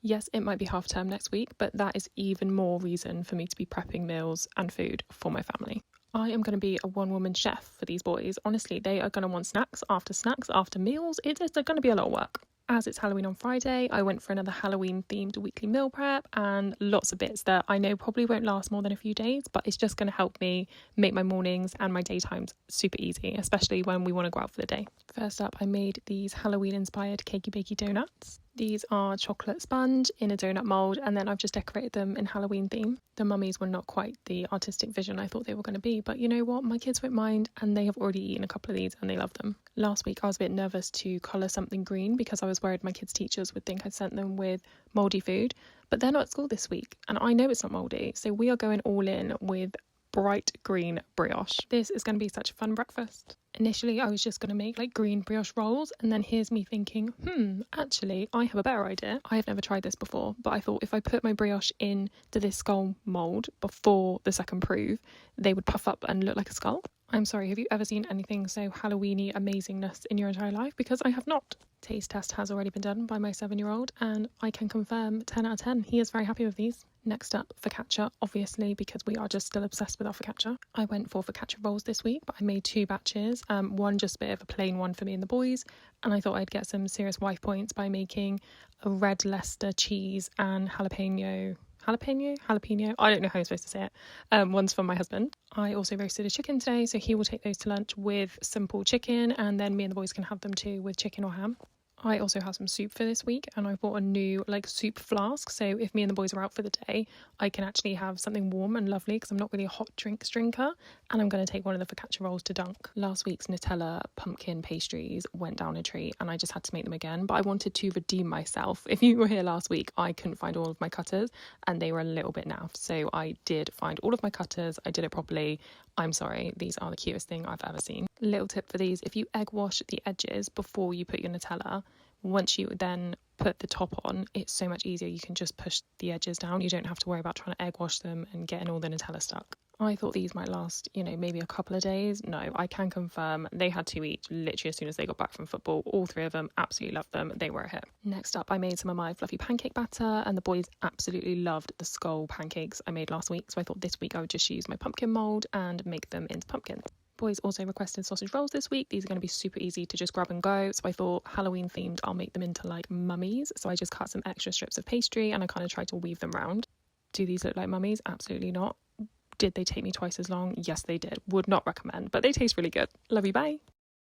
Yes, it might be half term next week, but that is even more reason for me to be prepping meals and food for my family. I am going to be a one-woman chef for these boys. Honestly, they are going to want snacks after meals. It's going to be a lot of work. As it's Halloween on Friday, I went for another Halloween-themed weekly meal prep and lots of bits that I know probably won't last more than a few days, but it's just going to help me make my mornings and my daytimes super easy, especially when we want to go out for the day. First up, I made these Halloween-inspired cakey bakey donuts. These are chocolate sponge in a donut mould, and then I've just decorated them in Halloween theme. The mummies were not quite the artistic vision I thought they were going to be, but you know what? My kids won't mind, and they have already eaten a couple of these and they love them. Last week I was a bit nervous to colour something green because I was worried my kids' teachers would think I'd sent them with mouldy food, but they're not at school this week, and I know it's not mouldy, so we are going all in with bright green brioche. This is going to be such a fun breakfast. Initially, I was just going to make like green brioche rolls, and then here's me thinking, actually, I have a better idea. I have never tried this before, but I thought if I put my brioche into this skull mould before the second proof, they would puff up and look like a skull. I'm sorry, have you ever seen anything so Halloweeny amazingness in your entire life? Because I have not. Taste test has already been done by my 7-year-old, and I can confirm 10 out of 10. He is very happy with these. Next up, focaccia, obviously, because we are just still obsessed with our focaccia. I went for focaccia rolls this week, but I made 2 batches. One just a bit of a plain one for me and the boys, and I thought I'd get some serious wife points by making a red Leicester cheese and jalapeno, I don't know how you're supposed to say it. One's from my husband. I also roasted a chicken today, so he will take those to lunch with simple chicken, and then me and the boys can have them too with chicken or ham. I also have some soup for this week, and I bought a new soup flask, so if me and the boys are out for the day, I can actually have something warm and lovely because I'm not really a hot drinks drinker, and I'm going to take one of the focaccia rolls to dunk. Last week's Nutella pumpkin pastries went down a tree, and I just had to make them again, but I wanted to redeem myself. If you were here last week, I couldn't find all of my cutters, and they were a little bit naff, so I did find all of my cutters. I did it properly. I'm sorry, these are the cutest thing I've ever seen. Little tip for these, if you egg wash the edges before you put your Nutella, once you then put the top on, it's so much easier. You can just push the edges down. You don't have to worry about trying to egg wash them and getting all the Nutella stuck. I thought these might last, maybe a couple of days. No, I can confirm they had 2 each literally as soon as they got back from football. All 3 of them absolutely loved them. They were a hit. Next up, I made some of my fluffy pancake batter, and the boys absolutely loved the skull pancakes I made last week. So I thought this week I would just use my pumpkin mould and make them into pumpkins. Boys also requested sausage rolls this week. These are going to be super easy to just grab and go. So I thought Halloween themed, I'll make them into mummies. So I just cut some extra strips of pastry and I kind of tried to weave them round. Do these look like mummies? Absolutely not. Did they take me twice as long? Yes, they did. Would not recommend, but they taste really good. Love you, bye.